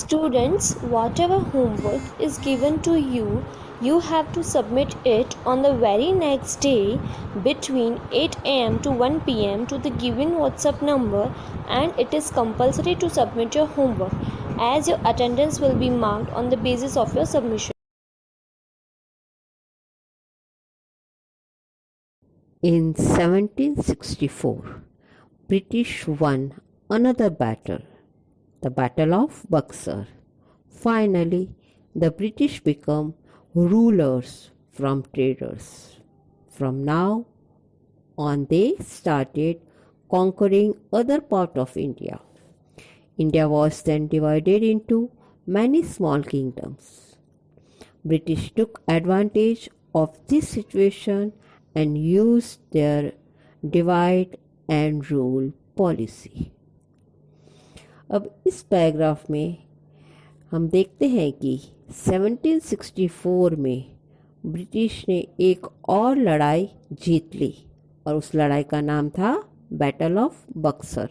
Students, whatever homework is given to you, you have to submit it on the very next day between 8 am to 1 pm to the given WhatsApp number, and it is compulsory to submit your homework as your attendance will be marked on the basis of your submission. In 1764, British won another battle, the Battle of Buxar. Finally, the British become rulers from traders. From now on, they started conquering other part of India. India was then divided into many small kingdoms. British took advantage of this situation and used their divide and rule policy. अब इस paragraph में हम देखते हैं कि 1764 में British ने एक और लड़ाई जीत ली और उस लड़ाई का नाम था बैटल ऑफ बक्सर।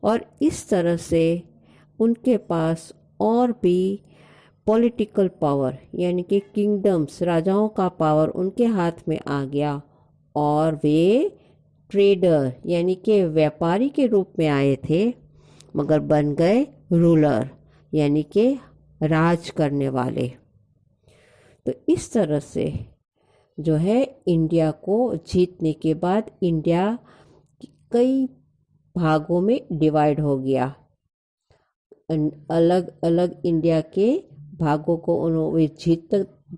और इस तरह से उनके पास और भी पॉलिटिकल पावर यानी कि किंगडम्स, राजाओं का पावर उनके हाथ में आ गया और वे ट्रेडर यानी कि व्यापारी के रूप में आए थे, मगर बन गए रूलर यानी कि राज करने वाले। तो इस तरह से जो है इंडिया को जीतने के बाद इंडिया कई भागों में डिवाइड हो गया। अलग अलग इंडिया के भागों को उन्होंने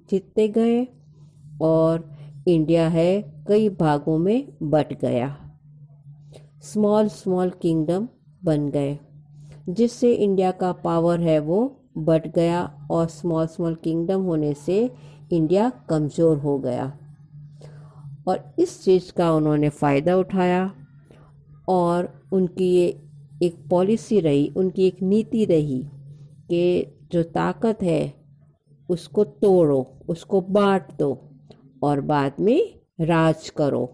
जीतते गए और इंडिया है कई भागों में बट गया। स्मॉल स्मॉल किंगडम बन गए जिससे इंडिया का पावर है वो बढ़ गया और स्मॉल स्मॉल किंगडम होने से इंडिया कमज़ोर हो गया। और इस चीज़ का उन्होंने फ़ायदा उठाया और उनकी ये एक पॉलिसी रही, उनकी एक नीति रही कि जो ताकत है उसको तोड़ो, उसको बांट दो और बाद में राज करो,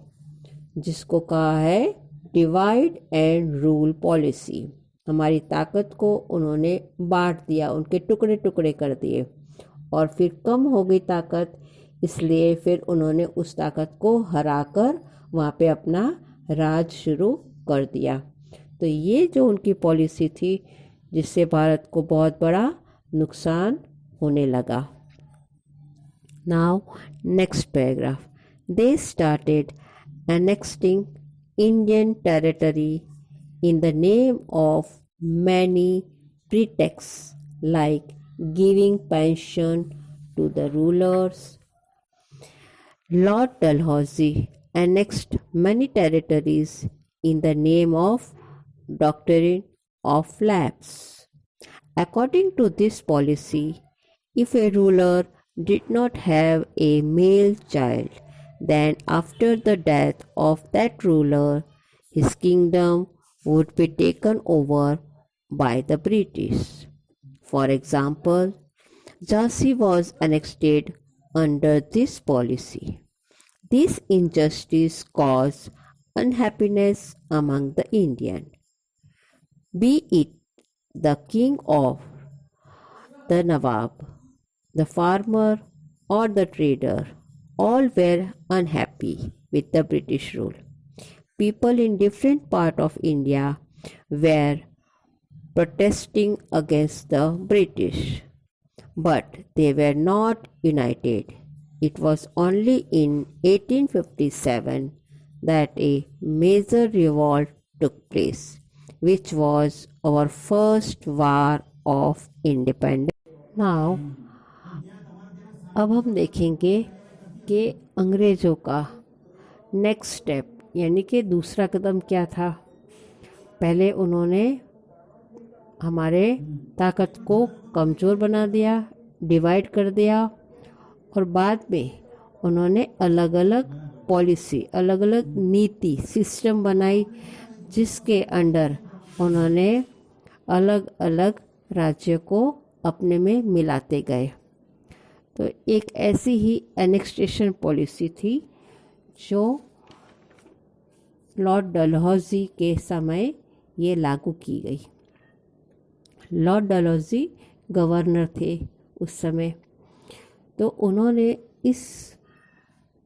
जिसको कहा है डिवाइड एंड रूल पॉलिसी। हमारी ताकत को उन्होंने बांट दिया, उनके टुकड़े टुकड़े कर दिए और फिर कम हो गई ताकत, इसलिए फिर उन्होंने उस ताकत को हराकर वहाँ पे अपना राज शुरू कर दिया। तो ये जो उनकी पॉलिसी थी जिससे भारत को बहुत बड़ा नुकसान होने लगा। Now next paragraph, they started annexing Indian territory in the name of many pretexts like giving pension to the rulers. Lord Dalhousie annexed many territories in the name of doctrine of lapse. According to this policy, if a ruler did not have a male child, then after the death of that ruler, his kingdom would be taken over by the British. For example, Jhansi was annexed under this policy. This injustice caused unhappiness among the Indians. Be it the king of the Nawab, the farmer or the trader, all were unhappy with the British rule. People in different parts of India were protesting against the British, but they were not united. It was only in 1857 that a major revolt took place, which was our first war of independence. Now, अब हम देखेंगे कि अंग्रेज़ों का next step यानी कि दूसरा कदम क्या था। पहले उन्होंने हमारे ताकत को कमज़ोर बना दिया, डिवाइड कर दिया और बाद में उन्होंने अलग अलग पॉलिसी, अलग अलग नीति, सिस्टम बनाई जिसके अंडर उन्होंने अलग अलग राज्य को अपने में मिलाते गए। तो एक ऐसी ही एनेक्सेशन पॉलिसी थी जो लॉर्ड डलहौजी के समय ये लागू की गई। लॉर्ड डलहौजी गवर्नर थे उस समय। तो उन्होंने इस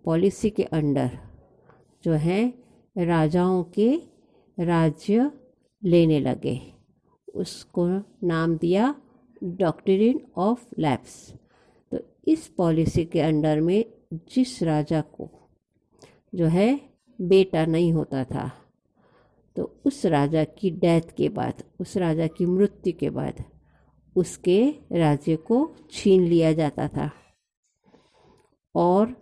पॉलिसी के अंडर जो है राजाओं के राज्य लेने लगे। उसको नाम दिया डॉक्ट्रिन ऑफ लैप्स। तो इस पॉलिसी के अंडर में जिस राजा को जो है बेटा नहीं होता था, तो उस राजा की डेथ के बाद, उस राजा की मृत्यु के बाद उसके राज्य को छीन लिया जाता था। और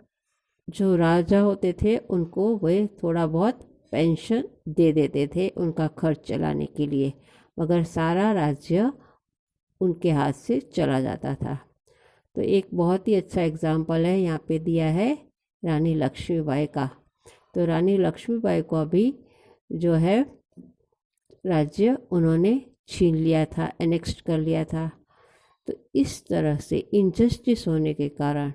जो राजा होते थे उनको वे थोड़ा बहुत पेंशन दे देते थे उनका खर्च चलाने के लिए, मगर सारा राज्य उनके हाथ से चला जाता था। तो एक बहुत ही अच्छा एग्जाम्पल है यहाँ पे दिया है रानी लक्ष्मीबाई का। तो रानी लक्ष्मीबाई को अभी जो है राज्य उन्होंने छीन लिया था, एनेक्स्ट कर लिया था। तो इस तरह से इनजस्टिस होने के कारण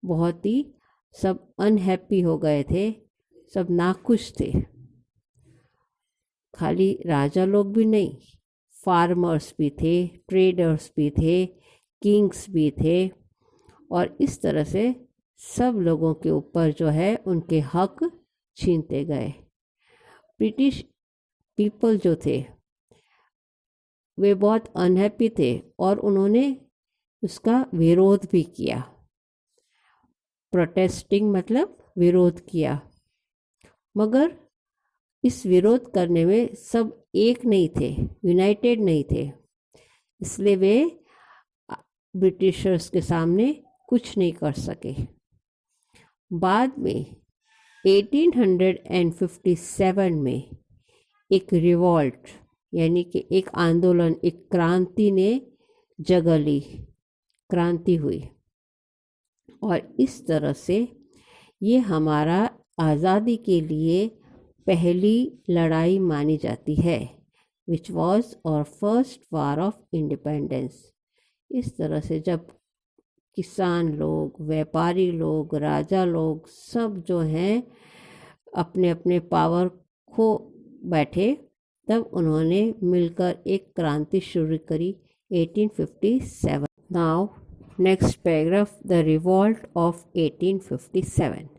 बहुत ही सब अनहैप्पी हो गए थे, सब नाखुश थे। खाली राजा लोग भी नहीं, फार्मर्स भी थे, ट्रेडर्स भी थे, किंग्स भी थे। और इस तरह से सब लोगों के ऊपर जो है उनके हक छीनते गए। ब्रिटिश पीपल जो थे वे बहुत अनहैप्पी थे और उन्होंने उसका विरोध भी किया। प्रोटेस्टिंग मतलब विरोध किया, मगर इस विरोध करने में सब एक नहीं थे, यूनाइटेड नहीं थे। इसलिए वे ब्रिटिशर्स के सामने कुछ नहीं कर सके। बाद में 1857 में एक रिवॉल्ट यानी कि एक आंदोलन, एक क्रांति ने जगह ली, क्रांति हुई। और इस तरह से ये हमारा आज़ादी के लिए पहली लड़ाई मानी जाती है, विच वॉज और फर्स्ट वार ऑफ इंडिपेंडेंस। इस तरह से जब किसान लोग, व्यापारी लोग, राजा लोग सब जो हैं अपने अपने पावर खो बैठे, तब उन्होंने मिलकर एक क्रांति शुरू करी 1857। Now next paragraph, the revolt of 1857.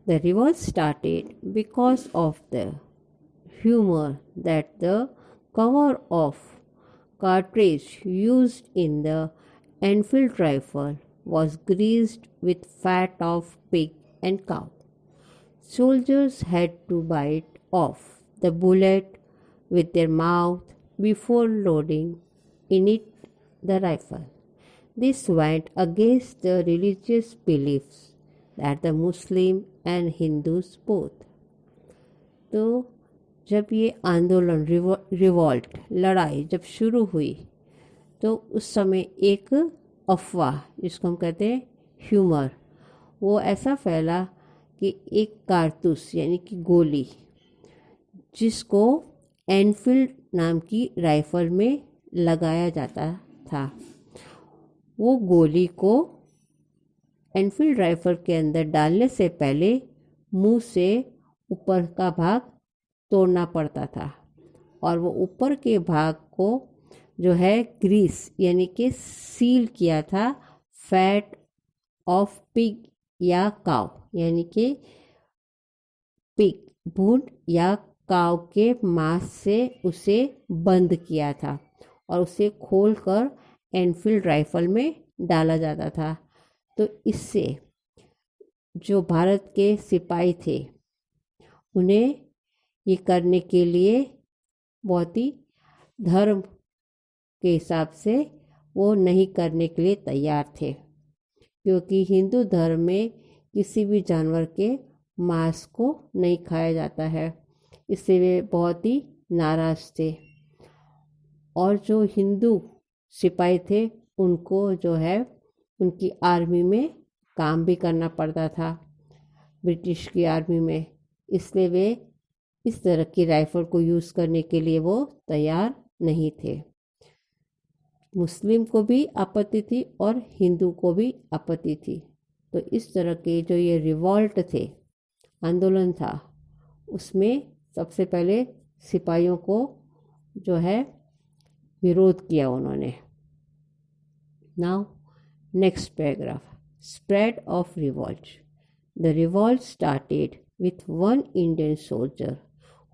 The revolt started because of the humor that the cover of cartridge used in the Enfield rifle was greased with fat of pig and cow. Soldiers had to bite off the bullet with their mouth before loading in it the rifle. This went against the religious beliefs that the Muslim and Hindus both. तो जब ये आंदोलन revolt लड़ाई जब शुरू हुई, तो उस समय एक अफवाह जिसको हम कहते हैं ह्यूमर, वो ऐसा फैला कि एक कारतूस यानी कि गोली जिसको एनफील्ड नाम की राइफल में लगाया जाता था, वो गोली को एनफील्ड राइफल के अंदर डालने से पहले मुंह से ऊपर का भाग तोड़ना पड़ता था। और वो ऊपर के भाग को जो है ग्रीस यानी कि सील किया था फैट ऑफ पिग या काव यानी कि पिग भूड या काव के मांस से उसे बंद किया था और उसे खोलकर एनफील्ड राइफल में डाला जाता था। तो इससे जो भारत के सिपाही थे उन्हें ये करने के लिए बहुत ही धर्म के हिसाब से वो नहीं करने के लिए तैयार थे, क्योंकि हिंदू धर्म में किसी भी जानवर के मांस को नहीं खाया जाता है। इससे वे बहुत ही नाराज़ थे। और जो हिंदू सिपाही थे उनको जो है उनकी आर्मी में काम भी करना पड़ता था, ब्रिटिश की आर्मी में। इसलिए वे इस तरह की राइफल को यूज़ करने के लिए वो तैयार नहीं थे। मुस्लिम को भी आपत्ति थी और हिंदू को भी आपत्ति थी। तो इस तरह के जो ये रिवॉल्ट थे, आंदोलन था, उसमें सबसे पहले सिपाहियों को जो है विरोध किया उन्होंने। Now next paragraph, spread of revolt. The revolt started with one Indian soldier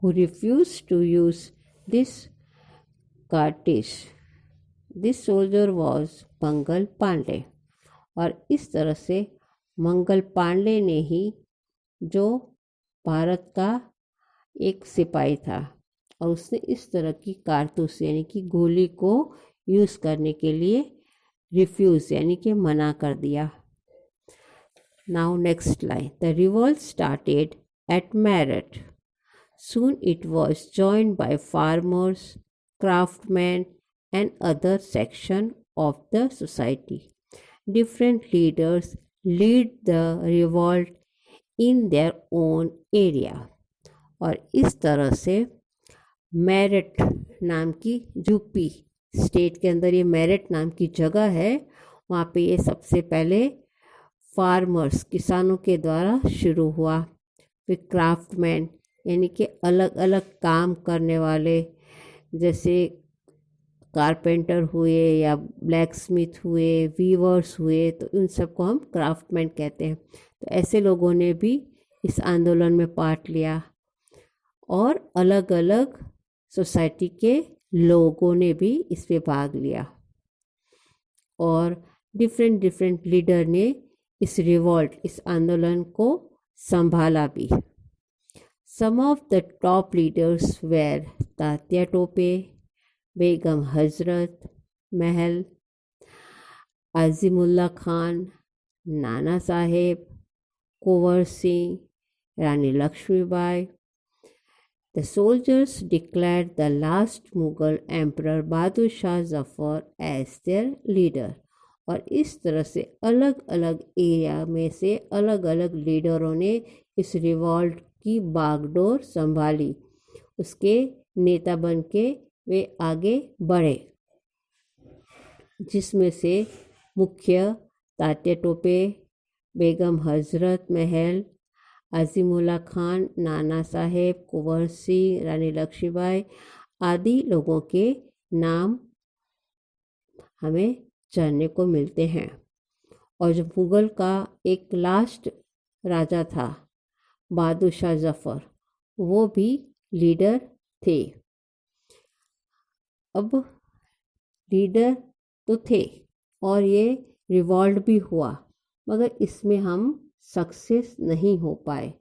who refused to use this cartridge. This soldier was Mangal Pandey. और इस तरह से मंगल पांडे ने ही, जो भारत का एक सिपाही था, और उसने इस तरह की कारतूस यानी कि गोली को यूज़ करने के लिए रिफ्यूज़ यानी कि मना कर दिया। Now next line. The revolt started at Meerut. Soon it was joined by farmers, craftsmen and other section of the society. Different leaders lead the revolt in their own area. और इस तरह से मेरठ नाम की यूपी स्टेट के अंदर ये मेरठ नाम की जगह है, वहाँ पे ये सबसे पहले फार्मर्स किसानों के द्वारा शुरू हुआ। फिर क्राफ्टमैन यानी कि अलग अलग काम करने वाले, जैसे कारपेंटर हुए या ब्लैक स्मिथ हुए, वीवर्स हुए, तो उन सबको हम क्राफ्टमैन कहते हैं। तो ऐसे लोगों ने भी इस आंदोलन में पार्ट लिया और अलग अलग सोसाइटी के लोगों ने भी इसमें भाग लिया और डिफरेंट लीडर ने इस रिवॉल्ट इस आंदोलन को संभाला भी। Some of the top leaders were Tatya Tope, Begum Hazrat Mahal, आज़िमुल्ला Khan, Nana Saheb, Kunwar Singh, Rani Lakshmibai. The soldiers declared the last Mughal emperor Bahadur Shah Zafar as their leader। और इस तरह से अलग अलग एरिया में से अलग अलग लीडरों ने इस रिवॉल्ट की बागडोर संभाली, उसके नेता बन के वे आगे बढ़े, जिसमें से मुख्य तात्या टोपे, बेगम हजरत महल, आज़िमुल्ला खान, नाना साहेब, कुंवर सिंह, रानी लक्ष्मीबाई आदि लोगों के नाम हमें जानने को मिलते हैं। और जो मुग़ल का एक लास्ट राजा था बहादुर शाह जफ़र, वो भी लीडर थे। अब लीडर तो थे और ये रिवॉल्ट भी हुआ, मगर इसमें हम सक्सेस नहीं हो पाए।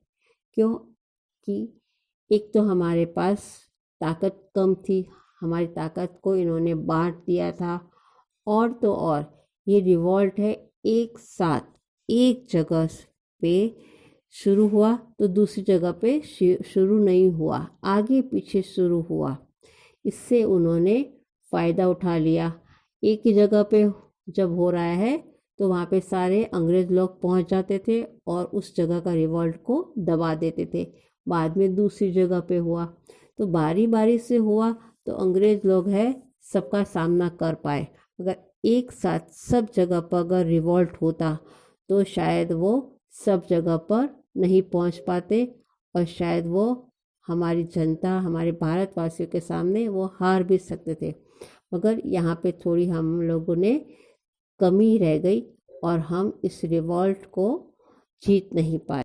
क्यों? कि एक तो हमारे पास ताकत कम थी, हमारी ताकत को इन्होंने बांट दिया था, और तो और ये रिवॉल्ट है एक साथ एक जगह पे शुरू हुआ तो दूसरी जगह पे शुरू नहीं हुआ, आगे पीछे शुरू हुआ। इससे उन्होंने फ़ायदा उठा लिया। एक ही जगह पे जब हो रहा है तो वहाँ पे सारे अंग्रेज़ लोग पहुँच जाते थे और उस जगह का रिवॉल्ट को दबा देते थे। बाद में दूसरी जगह पे हुआ तो बारी बारी से हुआ तो अंग्रेज़ लोग है सबका सामना कर पाए। अगर एक साथ सब जगह पर अगर रिवॉल्ट होता तो शायद वो सब जगह पर नहीं पहुंच पाते और शायद वो हमारी जनता, हमारे भारतवासियों के सामने वो हार भी सकते थे। मगर यहाँ पे थोड़ी हम लोगों ने कमी रह गई और हम इस रिवॉल्ट को जीत नहीं पाए।